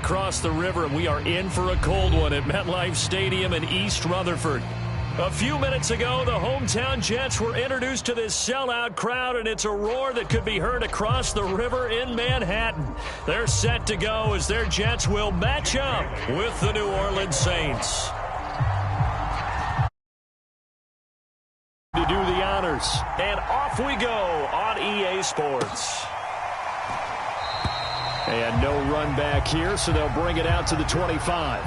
across the river, and we are in for a cold one at MetLife Stadium in East Rutherford. A few minutes ago, the hometown Jets were introduced to this sellout crowd, and it's a roar that could be heard across the river in Manhattan. They're set to go as their Jets will match up with the New Orleans Saints. To do the honors, and off we go on EA Sports. And no run back here, so they'll bring it out to the 25.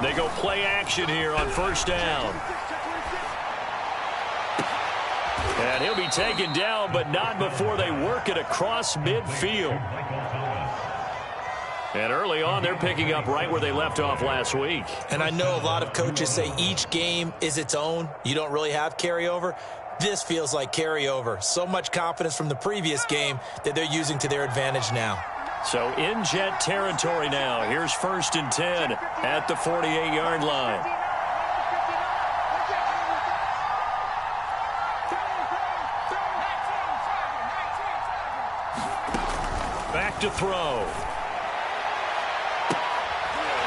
They go play action here on first down. And he'll be taken down, but not before they work it across midfield. And early on, they're picking up right where they left off last week. And I know a lot of coaches say each game is its own. You don't really have carryover. This feels like carryover. So much confidence from the previous game that they're using to their advantage now. So in Jet territory now. Here's 1st and 10 at the 48-yard line. Back to throw.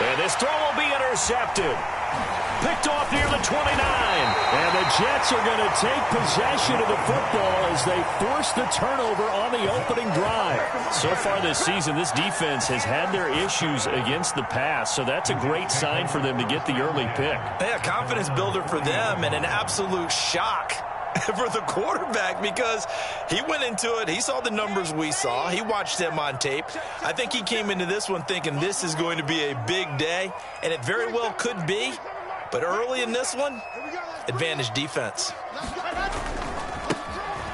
And this throw will be intercepted. Picked off near the 29. And the Jets are going to take possession of the football as they force the turnover on the opening drive. So far this season, this defense has had their issues against the pass, so that's a great sign for them to get the early pick. Yeah, confidence builder for them and an absolute shock for the quarterback because he went into it. He saw the numbers we saw. He watched them on tape. I think he came into this one thinking this is going to be a big day, and it very well could be. But early in this one, advantage defense.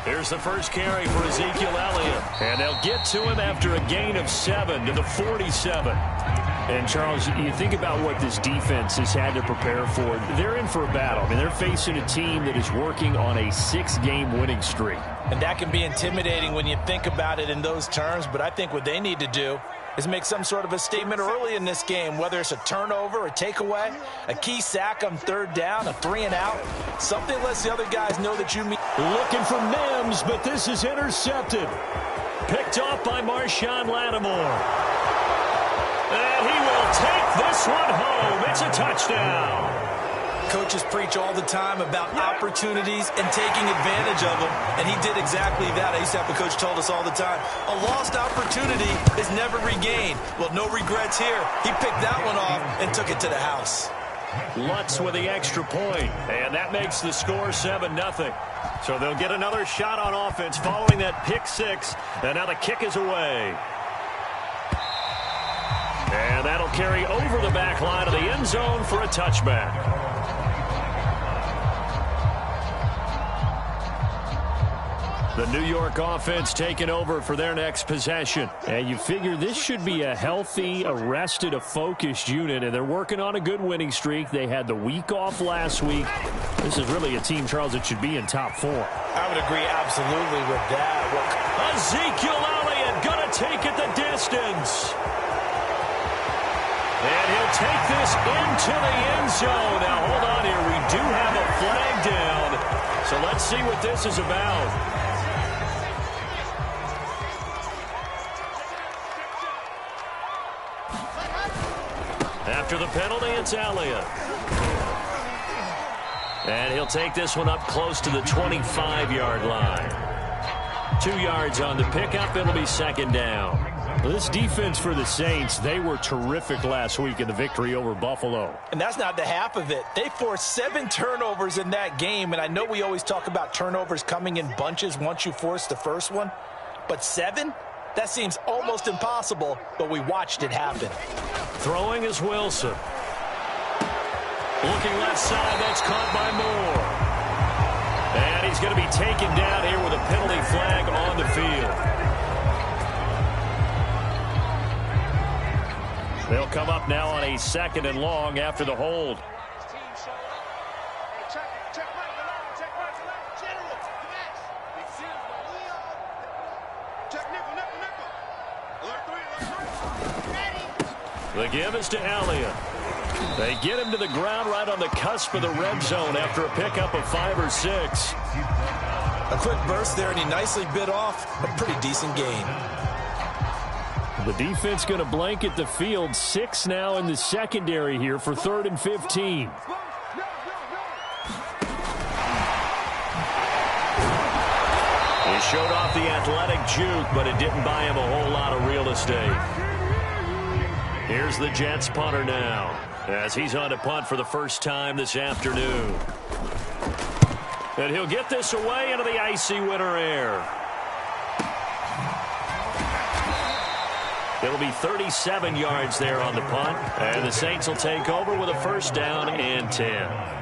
Here's the first carry for Ezekiel Elliott. And they'll get to him after a gain of 7 to the 47. And, Charles, you think about what this defense has had to prepare for. They're in for a battle. I mean, they're facing a team that is working on a 6-game winning streak. And that can be intimidating when you think about it in those terms. But I think what they need to do is make some sort of a statement early in this game, whether it's a turnover, a takeaway, a key sack on 3rd down, a 3-and-out. Something lets the other guys know that you mean. Looking for Mims, but this is intercepted. Picked off by Marshawn Lattimore. And he will take this one home. It's a touchdown. Coaches preach all the time about opportunities and taking advantage of them, and he did exactly that. I used to have a coach told us all the time, a lost opportunity is never regained. Well, no regrets here. He picked that one off and took it to the house. Lutz with the extra point, and that makes the score 7-0. So they'll get another shot on offense following that pick 6, and now the kick is away. And that'll carry over the back line of the end zone for a touchback. The New York offense taking over for their next possession. And you figure this should be a healthy, arrested, a focused unit, and they're working on a good winning streak. They had the week off last week. This is really a team, Charles, that should be in top 4. I would agree absolutely with that. Ezekiel Elliott going to take it the distance. And he'll take this into the end zone. Now, hold on here. We do have a flag down. So let's see what this is about. After the penalty, it's Elliott. And he'll take this one up close to the 25-yard line. 2 yards on the pickup. It'll be 2nd down. This defense for the Saints, they were terrific last week in the victory over Buffalo. And that's not the half of it. They forced 7 turnovers in that game, and I know we always talk about turnovers coming in bunches once you force the first one, but 7? That seems almost impossible, but we watched it happen. Throwing is Wilson. Looking left side, that's caught by Moore. And he's going to be taken down here with a penalty flag on the field. They'll come up now on a 2nd and long after the hold. The give is to Elliott. They get him to the ground right on the cusp of the red zone after a pickup of 5 or 6. A quick burst there, and he nicely bit off a pretty decent gain. The defense going to blanket the field. 6 now in the secondary here for 3rd and 15. He showed off the athletic juke, but it didn't buy him a whole lot of real estate. Here's the Jets punter now, as he's on to punt for the first time this afternoon. And he'll get this away into the icy winter air. It'll be 37 yards there on the punt, and the Saints will take over with a 1st down and 10.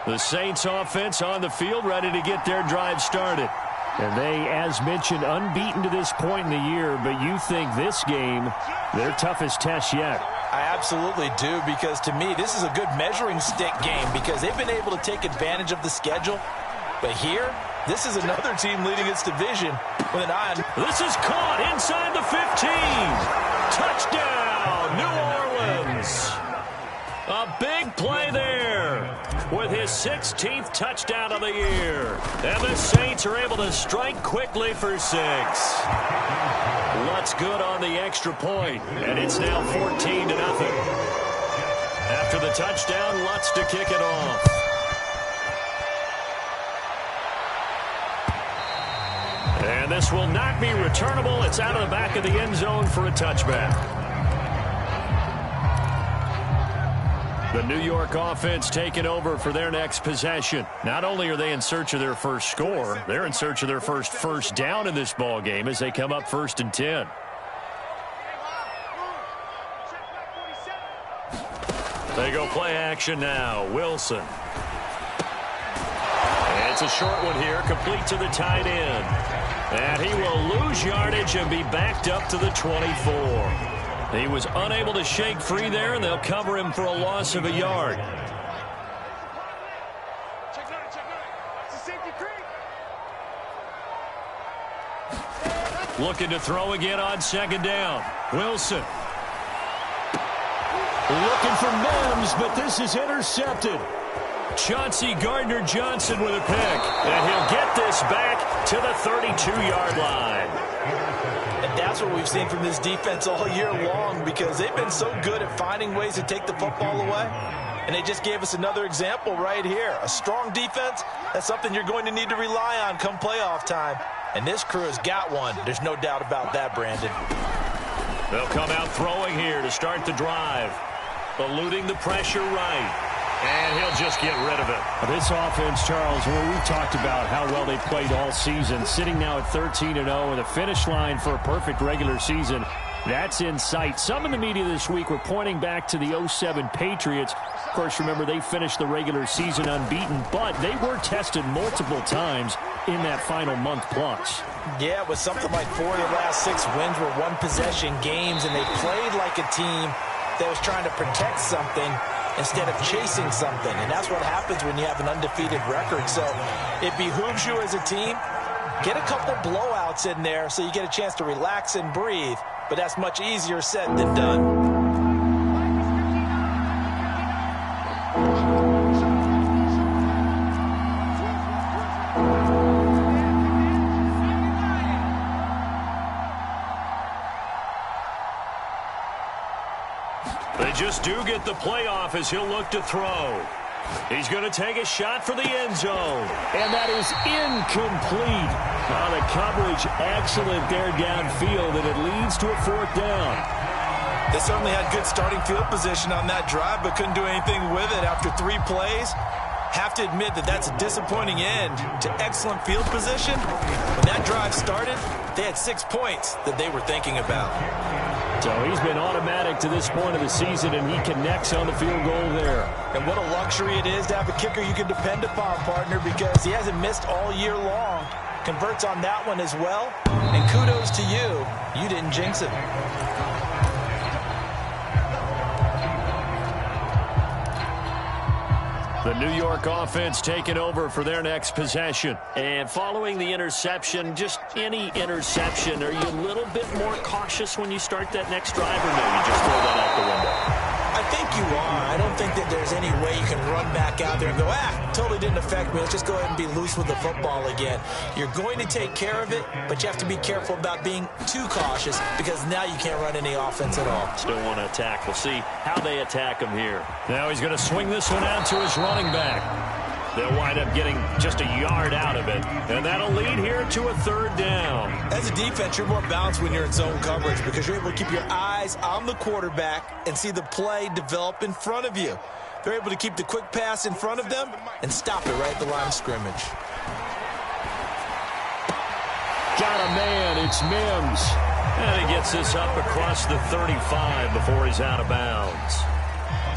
The Saints offense on the field, ready to get their drive started. And they, as mentioned, unbeaten to this point in the year, but you think this game, their toughest test yet. I absolutely do, because to me, this is a good measuring stick game because they've been able to take advantage of the schedule. But here, this is another team leading its division with an eye on. This is caught inside the 15. Touchdown, New Orleans. A big play there with his 16th touchdown of the year. And the Saints are able to strike quickly for 6. Lutz good on the extra point, and it's now 14-0. After the touchdown, Lutz to kick it off. And this will not be returnable. It's out of the back of the end zone for a touchback. The New York offense taking over for their next possession. Not only are they in search of their first score, they're in search of their first down in this ball game as they come up 1st and 10. They go play action now. Wilson. And it's a short one here, complete to the tight end. And he will lose yardage and be backed up to the 24. He was unable to shake free there, and they'll cover him for a loss of a yard. Looking to throw again on 2nd down. Wilson. Looking for Mims, but this is intercepted. Chauncey Gardner-Johnson with a pick. And he'll get this back to the 32-yard line. And that's what we've seen from this defense all year long, because they've been so good at finding ways to take the football away. And they just gave us another example right here. A strong defense, that's something you're going to need to rely on come playoff time. And this crew has got one. There's no doubt about that, Brandon. They'll come out throwing here to start the drive. Eluding the pressure right. And he'll just get rid of it. This offense, Charles, where we talked about how well they played all season, sitting now at 13-0 with a finish line for a perfect regular season. That's in sight. Some in the media this week were pointing back to the 07 Patriots. Of course, remember, they finished the regular season unbeaten, but they were tested multiple times in that final month plus. Yeah, it was something like 4 of the last 6 wins were one-possession games, and they played like a team that was trying to protect something instead of chasing something. And that's what happens when you have an undefeated record. So it behooves you as a team, get a couple blowouts in there so you get a chance to relax and breathe. But that's much easier said than done. They just do get the playoff as he'll look to throw. He's going to take a shot for the end zone. And that is incomplete. The coverage excellent there downfield, and it leads to a 4th down. They certainly had good starting field position on that drive, but couldn't do anything with it after 3 plays. Have to admit that that's a disappointing end to excellent field position. When that drive started, they had 6 points that they were thinking about. So he's been automatic to this point of the season, and he connects on the field goal there. And what a luxury it is to have a kicker you can depend upon, partner, because he hasn't missed all year long. Converts on that one as well. And kudos to you. You didn't jinx it. The New York offense taking over for their next possession. And following the interception, just any interception, are you a little bit more cautious when you start that next drive, or no, you just throw that out the window? I think you are. I don't think that there's any way you can run back out there and go, totally didn't affect me. Let's just go ahead and be loose with the football again. You're going to take care of it, but you have to be careful about being too cautious because now you can't run any offense at all. Still want to attack. We'll see how they attack him here. Now he's going to swing this one out to his running back. They'll wind up getting just a yard out of it, and that'll lead here to a 3rd down. As a defense, you're more balanced when you're in zone coverage because you're able to keep your eyes on the quarterback and see the play develop in front of you. They're able to keep the quick pass in front of them and stop it right at the line of scrimmage. Got a man, it's Mims. And he gets this up across the 35 before he's out of bounds.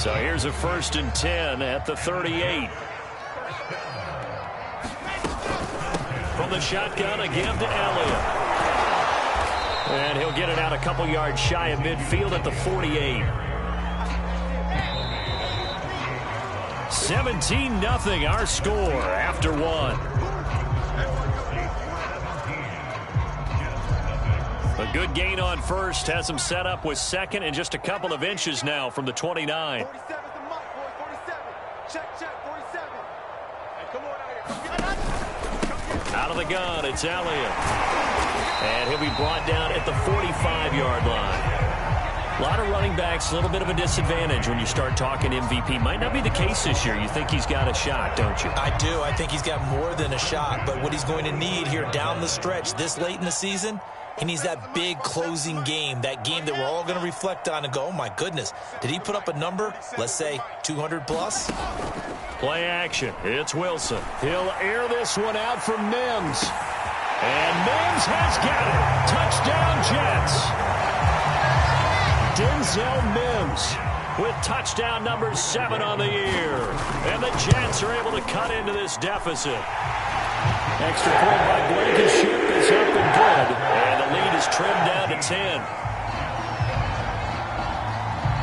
So here's a 1st and 10 at the 38. From the shotgun, a give to Elliott. And he'll get it out a couple yards shy of midfield at the 48. 17-0 our score after 1. A good gain on 1st, has him set up with 2nd and just a couple of inches now from the 29. 47 the mic, boy, 47. Check, 47. Hey, come on out here. Out of the gun, it's Elliott. And he'll be brought down at the 45-yard line. A lot of running backs, a little bit of a disadvantage when you start talking MVP. Might not be the case this year. You think he's got a shot, don't you? I do. I think he's got more than a shot. But what he's going to need here down the stretch this late in the season, he needs that big closing game, that game that we're all going to reflect on and go, oh, my goodness, did he put up a number, let's say 200 plus? Play action. It's Wilson. He'll air this one out for Mims. And Mims has got it. Touchdown, Jets. Denzel Mims with touchdown number 7 on the year. And the Jets are able to cut into this deficit. Extra point by Blankenship is up and good. And the lead is trimmed down to 10.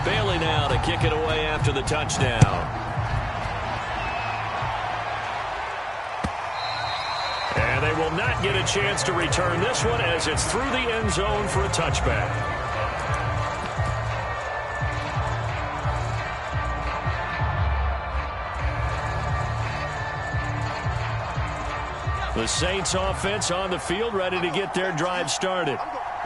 Bailey now to kick it away after the touchdown. And they will not get a chance to return this one as it's through the end zone for a touchback. The Saints offense on the field, ready to get their drive started.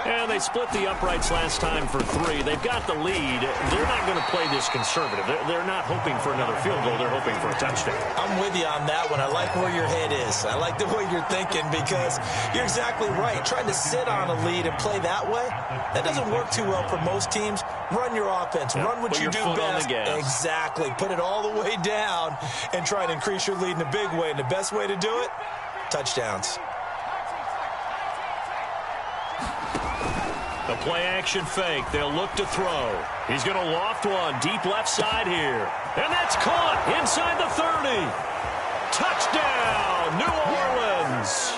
And they split the uprights last time for 3. They've got the lead. They're not going to play this conservative. They're not hoping for another field goal. They're hoping for a touchdown. I'm with you on that one. I like where your head is. I like the way you're thinking because you're exactly right. Trying to sit on a lead and play that way, that doesn't work too well for most teams. Run your offense. Run what you do best. Exactly. Put it all the way down and try to increase your lead in a big way. And the best way to do it, touchdowns. The play-action fake. They'll look to throw. He's going to loft one deep left side here. And that's caught inside the 30. Touchdown, New Orleans.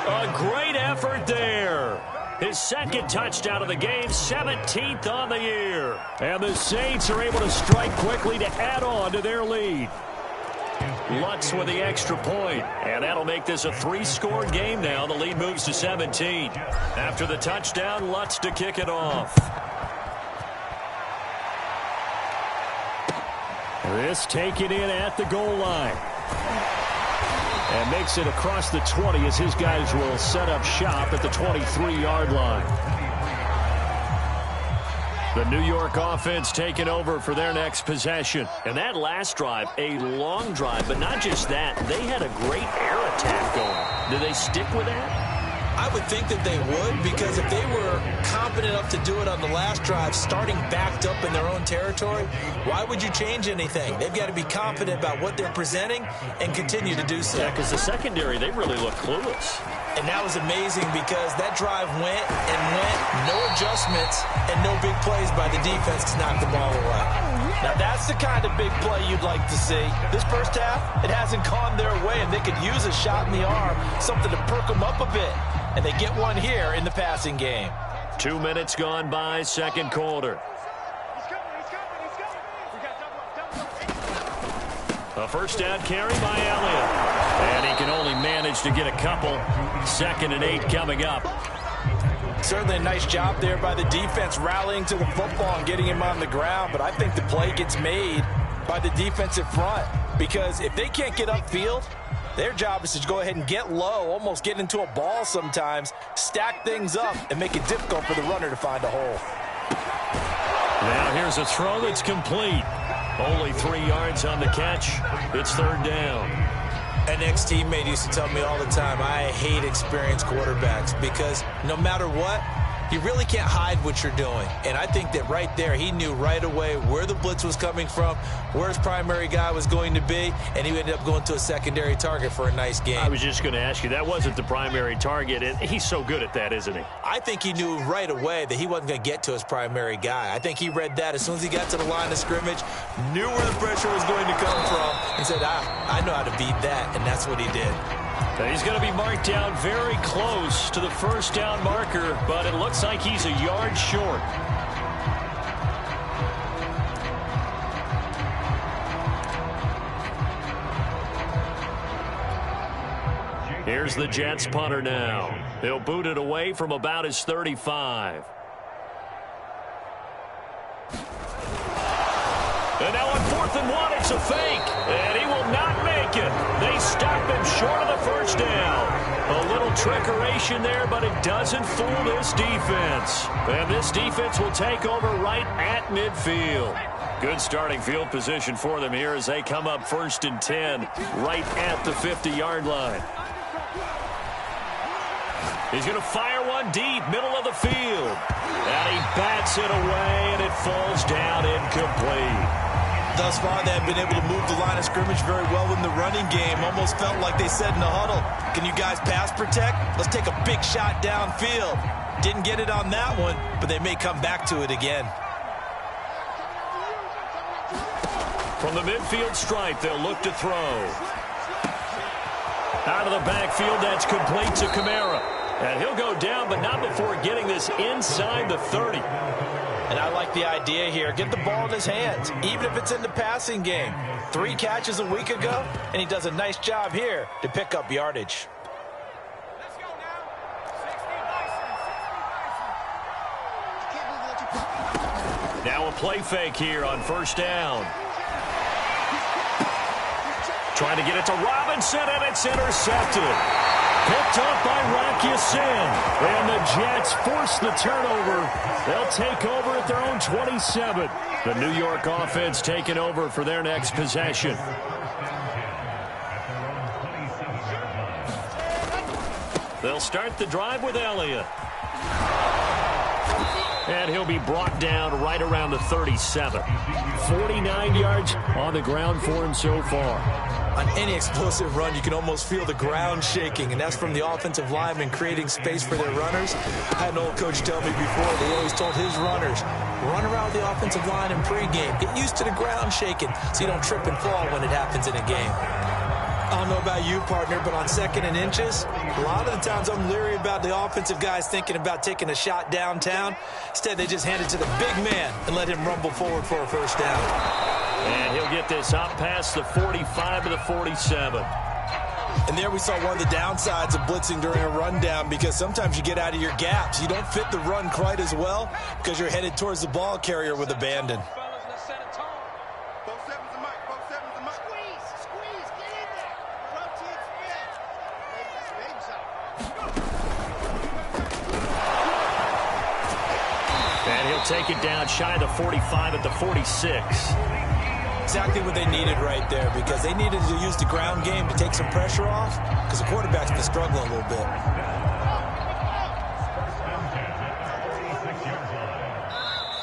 A great effort there. His 2nd touchdown of the game, 17th on the year. And the Saints are able to strike quickly to add on to their lead. Lutz with the extra point, and that'll make this a 3-score game now. The lead moves to 17. After the touchdown, Lutz to kick it off. This taken in at the goal line. And makes it across the 20 as his guys will set up shop at the 23-yard line. The New York offense taking over for their next possession. And that last drive, a long drive, but not just that. They had a great air attack going. Do they stick with that? I would think that they would, because if they were confident enough to do it on the last drive, starting backed up in their own territory, why would you change anything? They've got to be confident about what they're presenting and continue to do so. Yeah, because the secondary, they really look clueless. And that was amazing because that drive went and went, no adjustments and no big plays by the defense to knock the ball away. Now, that's the kind of big play you'd like to see. This first half, it hasn't gone their way, and they could use a shot in the arm, something to perk them up a bit. And they get one here in the passing game. 2 minutes gone by, second quarter. A first down carry by Elliott. And he can only manage to get a couple. 2nd and 8 coming up. Certainly a nice job there by the defense rallying to the football and getting him on the ground. But I think the play gets made by the defensive front. Because if they can't get upfield, their job is to go ahead and get low, almost get into a ball sometimes, stack things up, and make it difficult for the runner to find a hole. Now here's a throw that's complete. Only 3 yards on the catch. It's 3rd down. An ex-teammate used to tell me all the time, I hate experienced quarterbacks because no matter what, you really can't hide what you're doing. And I think that right there, he knew right away where the blitz was coming from, where his primary guy was going to be, and he ended up going to a secondary target for a nice game. I was just going to ask you, that wasn't the primary target, and he's so good at that, isn't he? I think he knew right away that he wasn't going to get to his primary guy. I think he read that as soon as he got to the line of scrimmage, knew where the pressure was going to come from, and said, I know how to beat that, and that's what he did. He's going to be marked down very close to the first down marker, but it looks like he's a yard short. Here's the Jets punter now. He'll boot it away from about his 35. And now on 4th and 1, it's a fake. And he will not make it. They stop him short of the first down. A little trickeration there, but it doesn't fool this defense. And this defense will take over right at midfield. Good starting field position for them here as they come up 1st and 10, right at the 50-yard line. He's going to fire one deep, middle of the field. And he bats it away, and it falls down incomplete. Thus far, they have been able to move the line of scrimmage very well in the running game. Almost felt like they said in the huddle, can you guys pass protect? Let's take a big shot downfield. Didn't get it on that one, but they may come back to it again. From the midfield stripe, they'll look to throw. Out of the backfield, that's complete to Kamara. And he'll go down, but not before getting this inside the 30. And I like the idea here. Get the ball in his hands, even if it's in the passing game. 3 catches a week ago, and he does a nice job here to pick up yardage. Let's go now. Now a play fake here on 1st down. Trying to get it to Robinson, and it's intercepted. Picked up by Rocky Sin. And the Jets force the turnover. They'll take over at their own 27. The New York offense taking over for their next possession. They'll start the drive with Elliott. And he'll be brought down right around the 37. 49 yards on the ground for him so far. On any explosive run, you can almost feel the ground shaking, and that's from the offensive linemen creating space for their runners. I had an old coach tell me before, they always told his runners, run around the offensive line in pregame. Get used to the ground shaking so you don't trip and fall when it happens in a game. I don't know about you, partner, but on 2nd and inches, a lot of the times I'm leery about the offensive guys thinking about taking a shot downtown. Instead, they just hand it to the big man and let him rumble forward for a first down. And he'll get this up past the 45 to the 47. And there we saw one of the downsides of blitzing during a rundown, because sometimes you get out of your gaps. You don't fit the run quite as well because you're headed towards the ball carrier with abandon. And he'll take it down shy of the 45 at the 46. Exactly what they needed right there, because they needed to use the ground game to take some pressure off, because the quarterback's been struggling a little bit.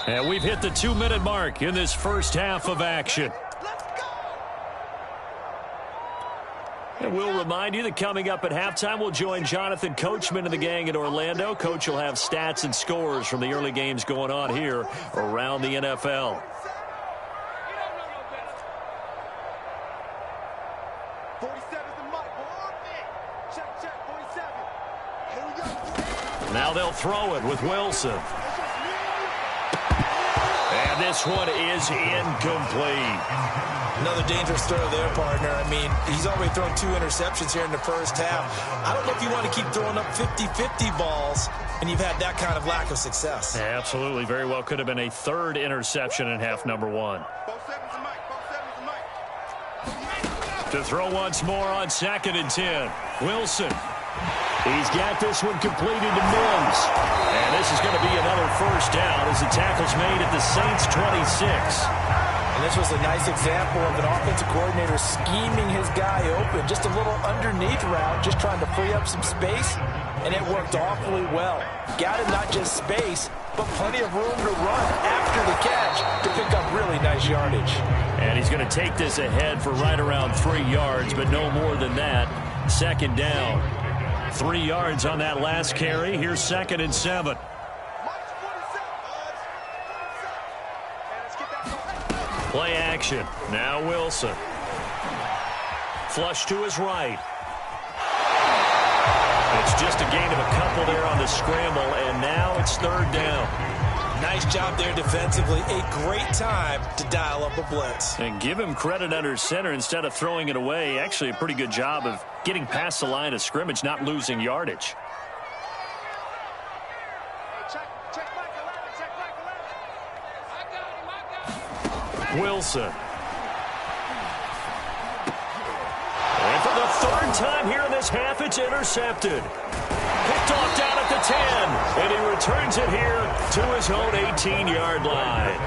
And we've hit the 2-minute mark in this first half of action. And we'll remind you that coming up at halftime, we'll join Jonathan Coachman and the gang in Orlando. Coach will have stats and scores from the early games going on here around the NFL. Now they'll throw it with Wilson. And this one is incomplete. Another dangerous throw there, partner. I mean, he's already thrown 2 interceptions here in the first half. I don't know if you want to keep throwing up 50-50 balls and you've had that kind of lack of success. Yeah, absolutely. Very well could have been a 3rd interception in half number 1. To throw once more on 2nd and 10. Wilson. He's got this one completed to Mims. And this is going to be another first down as the tackle's made at the Saints 26. And this was a nice example of an offensive coordinator scheming his guy open. Just a little underneath route, just trying to free up some space, and it worked awfully well. Got him not just space, but plenty of room to run after the catch to pick up really nice yardage. And he's going to take this ahead for right around 3 yards, but no more than that. 2nd down. 3 yards on that last carry. Here's 2nd and 7. Play action. Now Wilson. Flush to his right. It's just a gain of a couple there on the scramble, and now it's 3rd down. Nice job there defensively. A great time to dial up a blitz. And give him credit under center instead of throwing it away. Actually a pretty good job of getting past the line of scrimmage, not losing yardage. Wilson. And for the 3rd time here in this half, it's intercepted. Picked off down at the 10, and he returns it here to his own 18-yard line.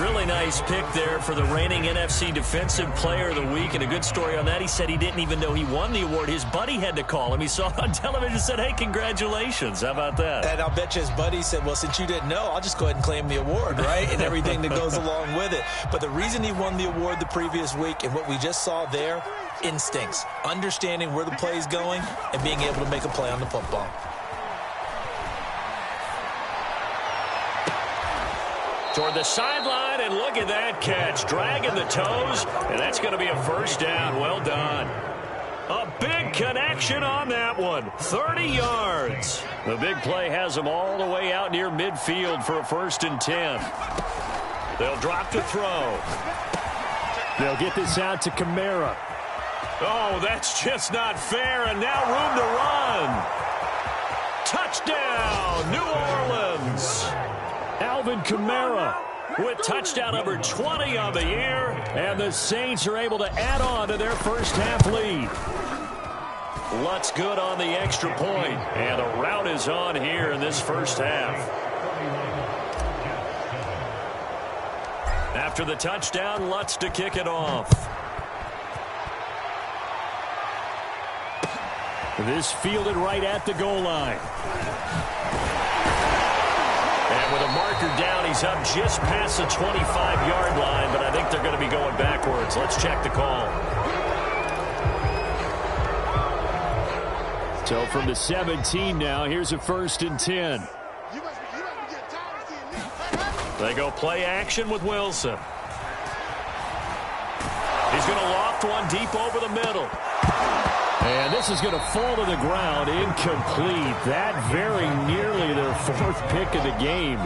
Really nice pick there for the reigning NFC Defensive Player of the Week, and a good story on that. He said he didn't even know he won the award. His buddy had to call him. He saw it on television and said, hey, congratulations. How about that? And I'll bet you his buddy said, well, since you didn't know, I'll just go ahead and claim the award, right? And everything that goes along with it. But the reason he won the award the previous week and what we just saw there, instincts, understanding where the play is going and being able to make a play on the football. Toward the sideline, and look at that catch. Dragging the toes, and that's going to be a first down. Well done. A big connection on that one. 30 yards. The big play has them all the way out near midfield for a 1st and 10. They'll drop to throw. They'll get this out to Kamara. Oh, that's just not fair, and now room to run. Touchdown, New Orleans. Alvin Kamara with touchdown number 20 on the year, and the Saints are able to add on to their first half lead. Lutz good on the extra point, and a rout is on here in this first half. After the touchdown, Lutz to kick it off. This fielded right at the goal line. And with a marker down, he's up just past the 25-yard line, but I think they're going to be going backwards. Let's check the call. So from the 17 now, here's a 1st and 10. They go play action with Wilson. He's going to loft one deep over the middle. And this is going to fall to the ground, incomplete. That very nearly their 4th pick of the game.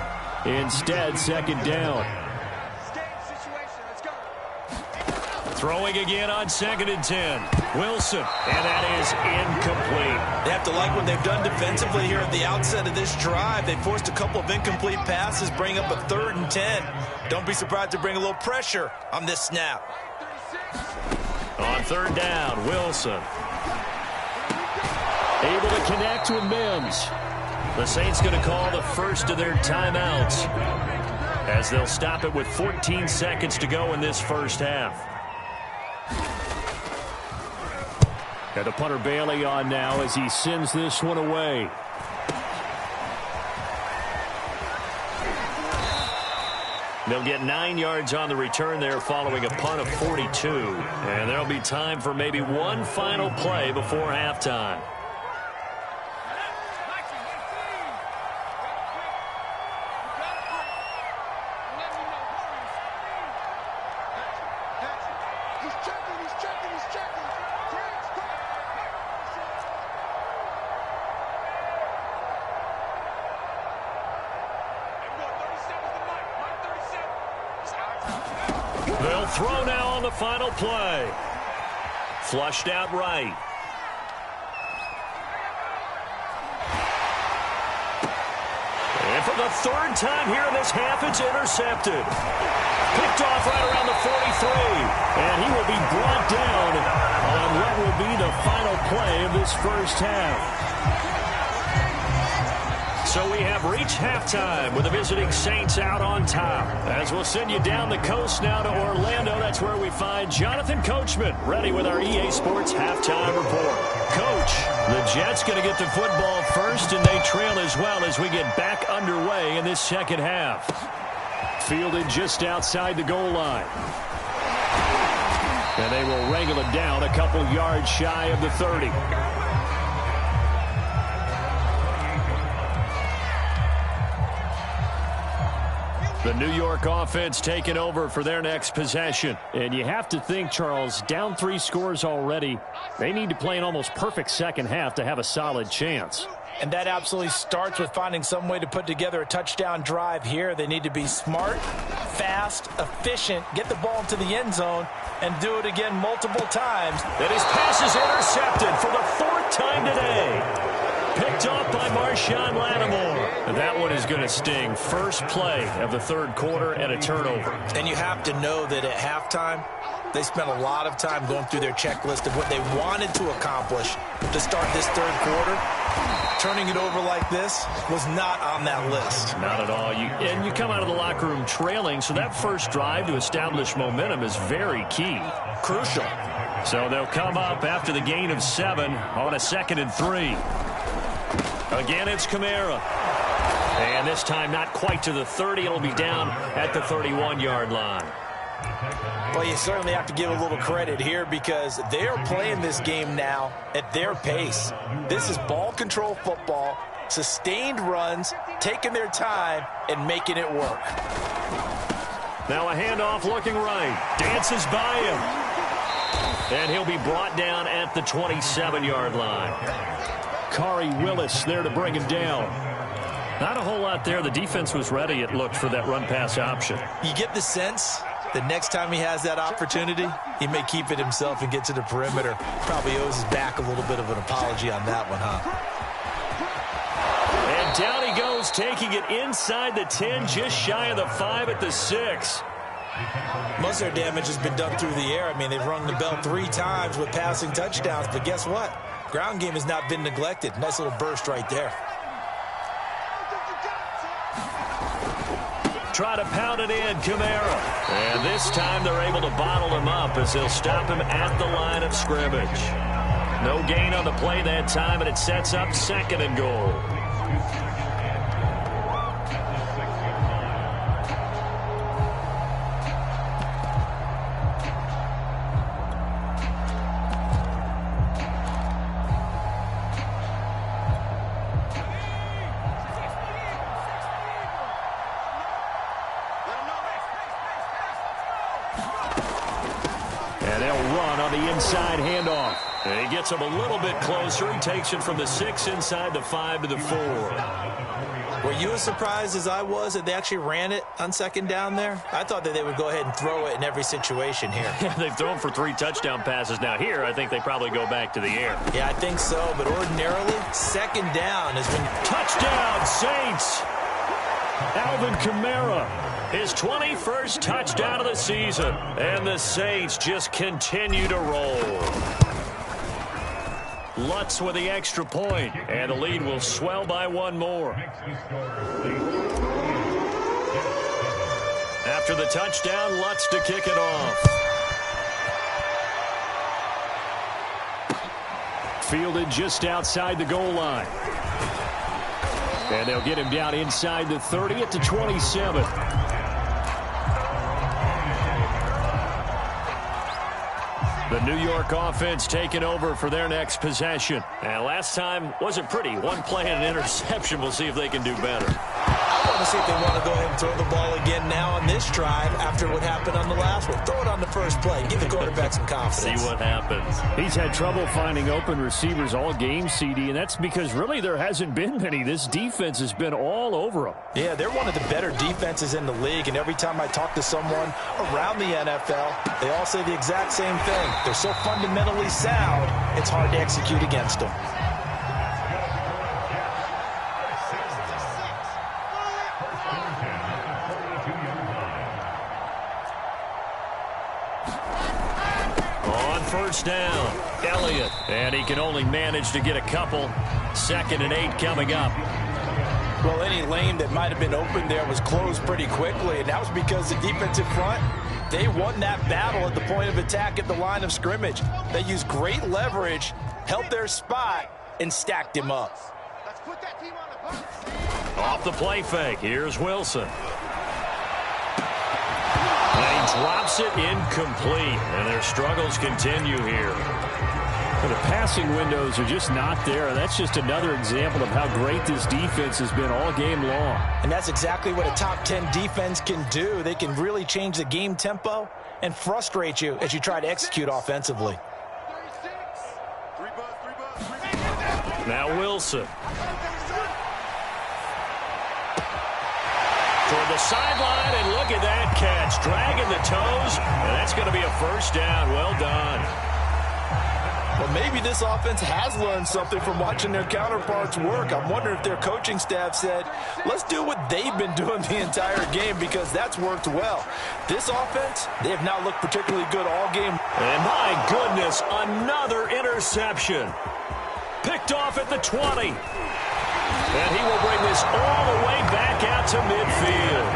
Instead, 2nd down. Throwing again on 2nd and 10. Wilson, and that is incomplete. They have to like what they've done defensively here at the outset of this drive. They forced a couple of incomplete passes, bring up a 3rd and 10. Don't be surprised to bring a little pressure on this snap. On 3rd down, Wilson. Able to connect with Mims. The Saints going to call the first of their timeouts as they'll stop it with 14 seconds to go in this first half. And the punter Bailey on now as he sends this one away. They'll get 9 yards on the return there following a punt of 42. And there'll be time for maybe one final play before halftime. They'll throw now on the final play. Flushed out right. And for the third time here in this half, it's intercepted. Picked off right around the 43. And he will be brought down on what will be the final play of this first half. So we have reached halftime with the visiting Saints out on top. As we'll send you down the coast now to Orlando, that's where we find Jonathan Coachman ready with our EA Sports halftime report. Coach, the Jets going to get the football first, and they trail as well as we get back underway in this second half. Fielded just outside the goal line. And they will wrangle it down a couple yards shy of the 30. The New York offense taking over for their next possession. And you have to think, Charles, down 3 scores already. They need to play an almost perfect second half to have a solid chance. And that absolutely starts with finding some way to put together a touchdown drive here. They need to be smart, fast, efficient, get the ball into the end zone, and do it again multiple times. And his pass is intercepted for the 4th time today. Picked off by Marshawn Lattimore. And that one is going to sting. First play of the 3rd quarter and a turnover. And you have to know that at halftime, they spent a lot of time going through their checklist of what they wanted to accomplish to start this 3rd quarter. Turning it over like this was not on that list. Not at all. And you come out of the locker room trailing, so that first drive to establish momentum is very key. Crucial. So they'll come up after the gain of 7 on a 2nd and 3. Again, it's Kamara. And this time not quite to the 30. It'll be down at the 31-yard line. Well, you certainly have to give a little credit here because they are playing this game now at their pace. This is ball control football, sustained runs, taking their time, and making it work. Now a handoff looking right. Dances by him. And he'll be brought down at the 27-yard line. Kari Willis there to bring him down. Not a whole lot there. The defense was ready, it looked, for that run-pass option. You get the sense the next time he has that opportunity, he may keep it himself and get to the perimeter. Probably owes his back a little bit of an apology on that one, huh? And down he goes, taking it inside the 10, just shy of the 5 at the 6. Most of their damage has been done through the air. I mean, they've rung the bell 3 times with passing touchdowns, but guess what? Ground game has not been neglected. Nice little burst right there. Try to pound it in, Kamara. And this time they're able to bottle him up as they'll stop him at the line of scrimmage. No gain on the play that time, and it sets up 2nd and goal. Inside handoff. And he gets him a little bit closer. He takes it from the 6 inside the 5 to the 4. Were you as surprised as I was that they actually ran it on 2nd down there? I thought that they would go ahead and throw it in every situation here. Yeah, they've thrown for 3 touchdown passes. Now here, I think they probably go back to the air. Yeah, I think so. But ordinarily, 2nd down is when... Touchdown, Saints! Alvin Kamara. His 21st touchdown of the season. And the Saints just continue to roll. Lutz with the extra point. And the lead will swell by 1 more. After the touchdown, Lutz to kick it off. Fielded just outside the goal line. And they'll get him down inside the 30 at the 27. The New York offense taking over for their next possession. And last time wasn't pretty. One play and an interception. We'll see if they can do better. I want to see if they want to go ahead and throw the ball again now on this drive after what happened on the last one. Throw it on the first play. Give the quarterback some confidence. See what happens. He's had trouble finding open receivers all game, CD, and that's because really there hasn't been many. This defense has been all over them. Yeah, they're one of the better defenses in the league, and every time I talk to someone around the NFL, they all say the exact same thing. They're so fundamentally sound, it's hard to execute against them. On first down, Elliott, and he can only manage to get a couple. 2nd and 8 coming up. Well, any lane that might have been open there was closed pretty quickly, and that was because the defensive front, they won that battle at the point of attack at the line of scrimmage. They used great leverage, held their spot, and stacked him up. Let's put that team on the bus. Off the play fake, here's Wilson. And he drops it incomplete, and their struggles continue here. The passing windows are just not there. That's just another example of how great this defense has been all game long. And that's exactly what a top 10 defense can do. They can really change the game tempo and frustrate you as you try to execute offensively. 36. Three buzz. Now Wilson. Toward the sideline, and look at that catch. Dragging the toes, and that's going to be a first down. Well done. Well, maybe this offense has learned something from watching their counterparts work. I'm wondering if their coaching staff said, let's do what they've been doing the entire game, because that's worked well. This offense, they have not looked particularly good all game. And my goodness, another interception. Picked off at the 20. And he will bring this all the way back out to midfield.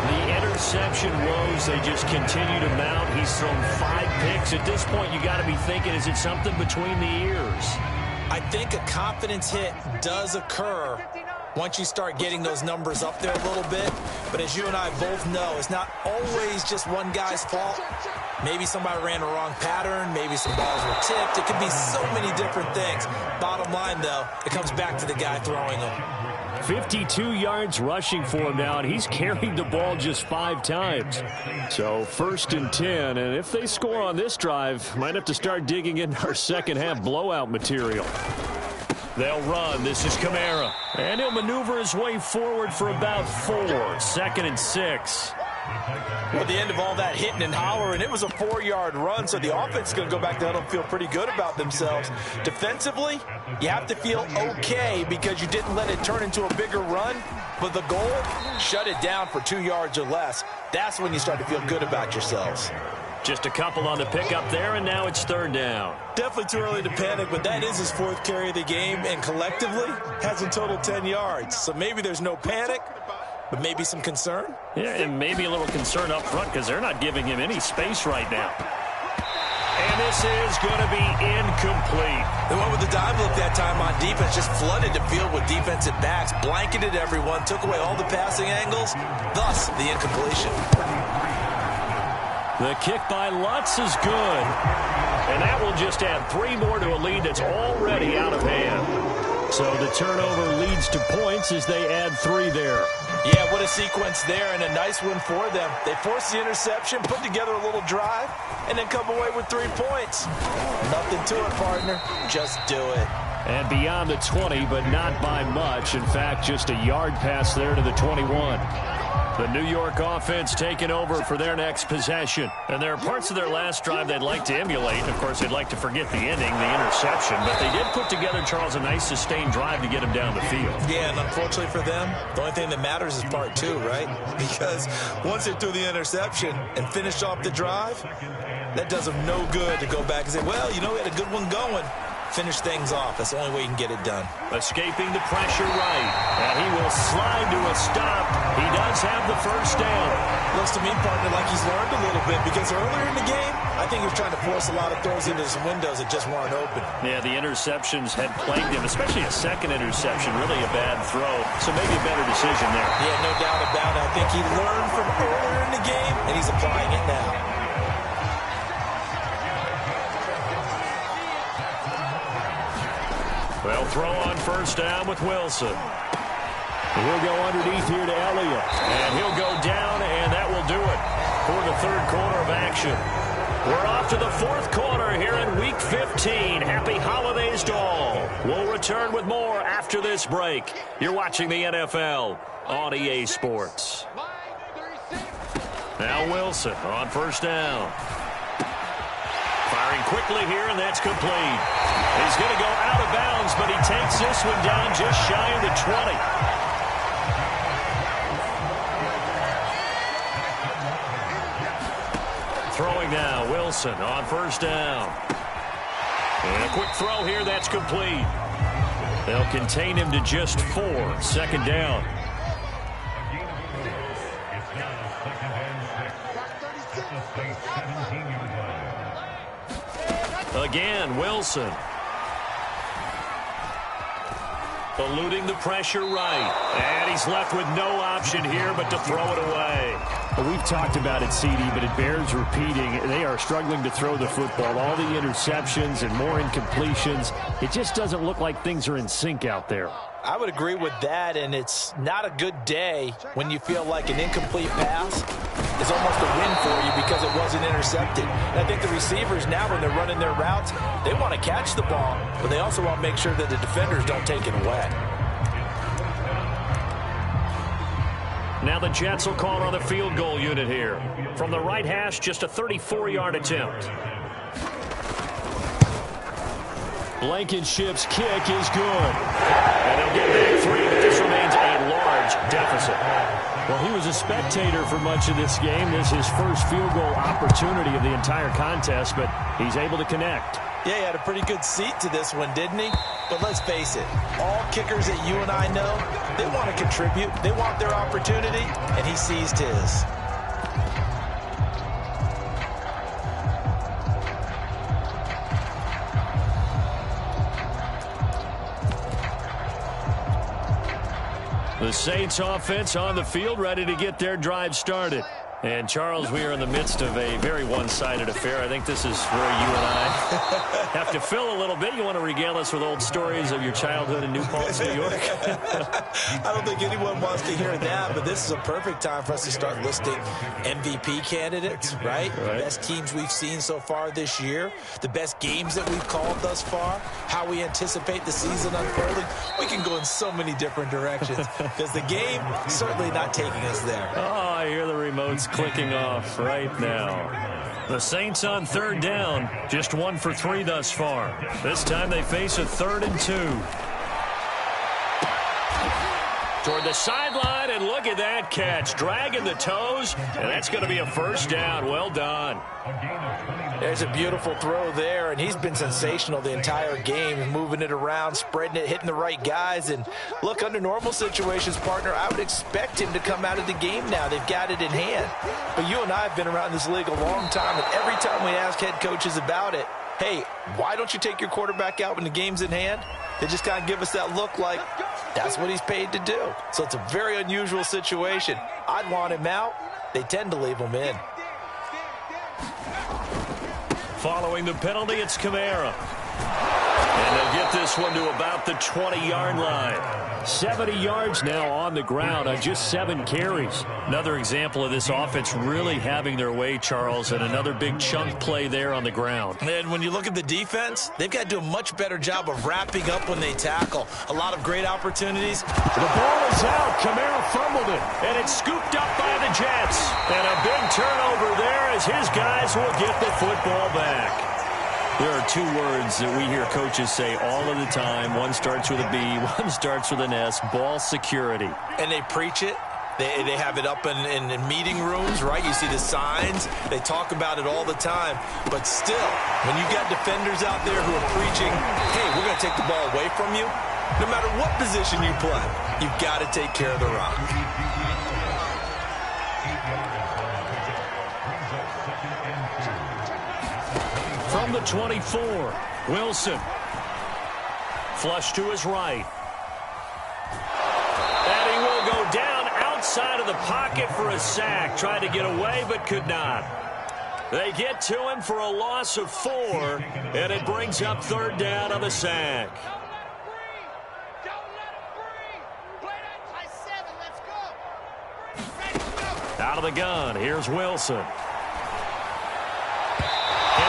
The interception woes, they just continue to mount. He's thrown 5 picks. At this point, you got to be thinking, is it something between the ears? I think a confidence hit does occur once you start getting those numbers up there a little bit. But as you and I both know, it's not always just one guy's fault. Maybe somebody ran a wrong pattern. Maybe some balls were tipped. It could be so many different things. Bottom line, though, it comes back to the guy throwing them. 52 yards rushing for him now, and he's carried the ball just 5 times. So 1st and 10, and if they score on this drive, might have to start digging into our second half blowout material. They'll run. This is Kamara, and he'll maneuver his way forward for about 4. 2nd and 6. Well, at the end of all that hitting and hollering, it was a 4-yard run, so the offense is going to go back to huddle and feel pretty good about themselves. Defensively, you have to feel okay because you didn't let it turn into a bigger run, but the goal, shut it down for 2 yards or less. That's when you start to feel good about yourselves. Just a couple on the pickup there, and now it's 3rd down. Definitely too early to panic, but that is his 4th carry of the game, and collectively has a total 10 yards. So maybe there's no panic, but maybe some concern? Yeah, and maybe a little concern up front because they're not giving him any space right now. And this is going to be incomplete. They went with the dime look that time on defense, just flooded the field with defensive backs, blanketed everyone, took away all the passing angles, thus the incompletion. The kick by Lutz is good. And that will just add 3 more to a lead that's already out of hand. So the turnover leads to points as they add 3 there. Yeah, what a sequence there, and a nice one for them. They forced the interception, put together a little drive, and then come away with 3 points. Nothing to it, partner. Just do it. And beyond the 20, but not by much. In fact, just a yard pass there to the 21. The New York offense taking over for their next possession. And there are parts of their last drive they'd like to emulate. Of course, they'd like to forget the ending, the interception. But they did put together, Charles, a nice sustained drive to get them down the field. Yeah, and unfortunately for them, the only thing that matters is part 2, right? Because once they threw the interception and finished off the drive, that does them no good to go back and say, well, you know, we had a good one going. Finish things off. That's the only way you can get it done. Escaping the pressure right. And he will slide to a stop. He does have the first down. Looks to me, partner, like he's learned a little bit because earlier in the game, I think he was trying to force a lot of throws into some windows that just weren't open. Yeah, the interceptions had plagued him, especially a second interception, really a bad throw. So maybe a better decision there. Yeah, no doubt about it. I think he learned from earlier in the game, and he's applying it now. They'll throw on first down with Wilson. He'll go underneath here to Elliott. And he'll go down, and that will do it for the third quarter of action. We're off to the fourth quarter here in Week 15. Happy holidays to all. We'll return with more after this break. You're watching the NFL on EA Sports. Now Wilson on first down. Firing quickly here, and that's complete. He's going to go out of bounds, but he takes this one down just shy of the 20. Throwing now, Wilson on first down. And a quick throw here, that's complete. They'll contain him to just 4. Second down. Again, Wilson. Eluding the pressure right. And he's left with no option here but to throw it away. Well, we've talked about it, CD, but it bears repeating. They are struggling to throw the football. All the interceptions and more incompletions. It just doesn't look like things are in sync out there. I would agree with that, and it's not a good day when you feel like an incomplete pass is almost a win for you because it wasn't intercepted. And I think the receivers now, when they're running their routes, they want to catch the ball, but they also want to make sure that the defenders don't take it away. Now the Jets will call on the field goal unit here. From the right hash, just a 34-yard attempt. Blankenship's kick is good. And they'll get back 3, but this remains a large deficit. Well, he was a spectator for much of this game. This is his first field goal opportunity of the entire contest, but he's able to connect. Yeah, he had a pretty good seat to this one, didn't he? But let's face it, all kickers that you and I know, they want to contribute. They want their opportunity, and he seized his. The Saints offense on the field, ready to get their drive started. And, Charles, we are in the midst of a very one-sided affair. I think this is where you and I have to fill a little bit. You want to regale us with old stories of your childhood in New Paltz, New York? I don't think anyone wants to hear that, but this is a perfect time for us to start listing MVP candidates, right? The best teams we've seen so far this year, the best games that we've called thus far, how we anticipate the season unfolding. We can go in so many different directions because the game is certainly not taking us there. Oh, I hear the remotes clicking off right now. The Saints on third down, just 1 for 3 thus far. This time they face a 3rd and 2. Toward the sideline, and look at that catch. Dragging the toes, and that's going to be a first down. Well done. There's a beautiful throw there, and he's been sensational the entire game, moving it around, spreading it, hitting the right guys. And look, under normal situations, partner, I would expect him to come out of the game now. They've got it in hand. But you and I have been around this league a long time, and every time we ask head coaches about it, hey, why don't you take your quarterback out when the game's in hand? They just kind of give us that look like that's what he's paid to do. So it's a very unusual situation. I'd want him out. They tend to leave him in. Following the penalty, it's Kamara. And they'll get this one to about the 20-yard line. 70 yards now on the ground on just 7 carries. Another example of this offense really having their way, Charles, and another big chunk play there on the ground. And when you look at the defense, they've got to do a much better job of wrapping up when they tackle. A lot of great opportunities. The ball is out. Kamara fumbled it, and it's scooped up by the Jets. And a big turnover there as his guys will get the football back. There are 2 words that we hear coaches say all of the time. One starts with a B, one starts with an S, ball security. And they preach it. They have it up in meeting rooms, right? You see the signs. They talk about it all the time. But still, when you got defenders out there who are preaching, hey, we're going to take the ball away from you, no matter what position you play, you've got to take care of the rock. From the 24, Wilson. Flush to his right. And he will go down outside of the pocket for a sack. Tried to get away, but could not. They get to him for a loss of 4, and it brings up 3rd down on the sack. Out of the gun, here's Wilson. And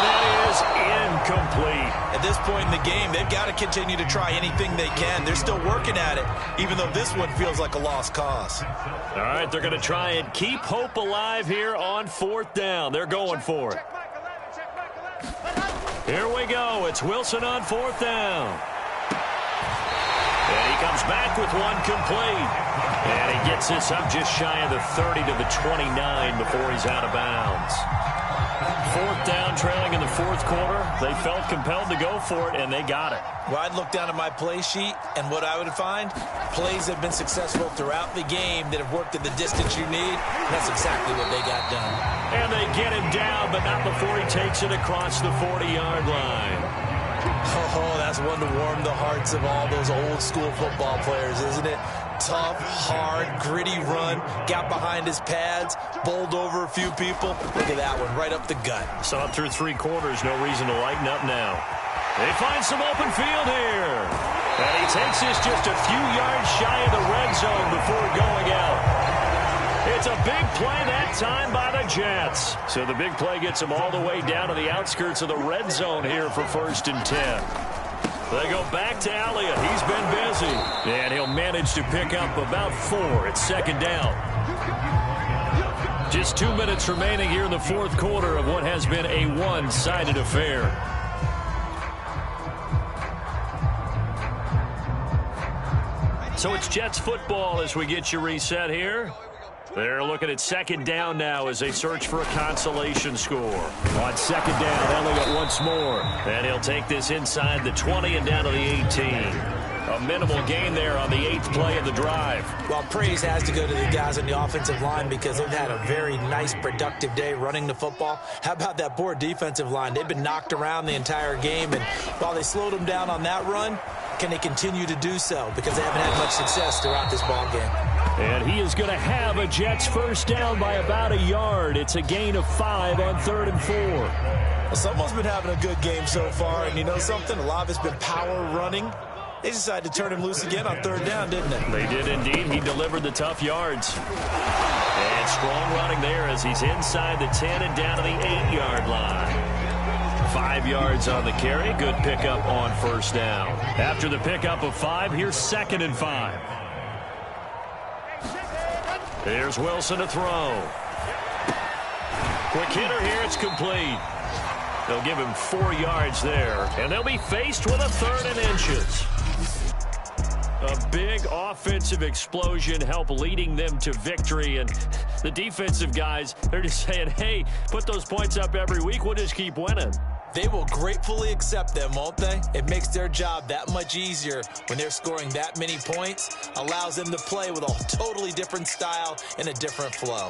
that is incomplete. At this point in the game, they've got to continue to try anything they can. They're still working at it, even though this one feels like a lost cause. All right, they're going to try and keep hope alive here on 4th down. They're going for it. Here we go. It's Wilson on 4th down. And he comes back with one complete. And he gets this up just shy of the 30 to the 29 before he's out of bounds. 4th down, trailing in the 4th quarter. They felt compelled to go for it, and they got it. Well, I'd look down at my play sheet, and what I would find, plays have been successful throughout the game that have worked at the distance you need. That's exactly what they got done. And they get him down, but not before he takes it across the 40-yard line. Oh, that's one to warm the hearts of all those old-school football players, isn't it? Tough, hard, gritty run, got behind his pads, bowled over a few people. Look at that one, right up the gut. So up through 3 quarters, no reason to lighten up now. They find some open field here. And he takes this just a few yards shy of the red zone before going out. It's a big play that time by the Jets. So the big play gets them all the way down to the outskirts of the red zone here for 1st and 10. They go back to Elliott. He's been busy. And he'll manage to pick up about 4. It's 2nd down. Just 2 minutes remaining here in the 4th quarter of what has been a one-sided affair. So it's Jets football as we get you reset here. They're looking at 2nd down now as they search for a consolation score. On 2nd down, Elliott once more. And he'll take this inside the 20 and down to the 18. A minimal gain there on the 8th play of the drive. Well, praise has to go to the guys on the offensive line because they've had a very nice, productive day running the football. How about that poor defensive line? They've been knocked around the entire game, and while they slowed them down on that run, can they continue to do so? Because they haven't had much success throughout this ball game. And he is going to have a Jets 1st down by about a yard. It's a gain of 5 on 3rd and 4. Well, someone's been having a good game so far, and you know something? A lot of it's been power running. They decided to turn him loose again on 3rd down, didn't they? They did indeed. He delivered the tough yards. And strong running there as he's inside the 10 and down to the 8-yard line. 5 yards on the carry. Good pickup on 1st down. After the pickup of 5, here's 2nd and 5. Here's Wilson to throw. Quick hitter here. It's complete. They'll give him 4 yards there. And they'll be faced with a 3rd and inches. A big offensive explosion helped leading them to victory. And the defensive guys, they're just saying, hey, put those points up every week. We'll just keep winning. They will gratefully accept them, won't they? It makes their job that much easier when they're scoring that many points. Allows them to play with a totally different style and a different flow.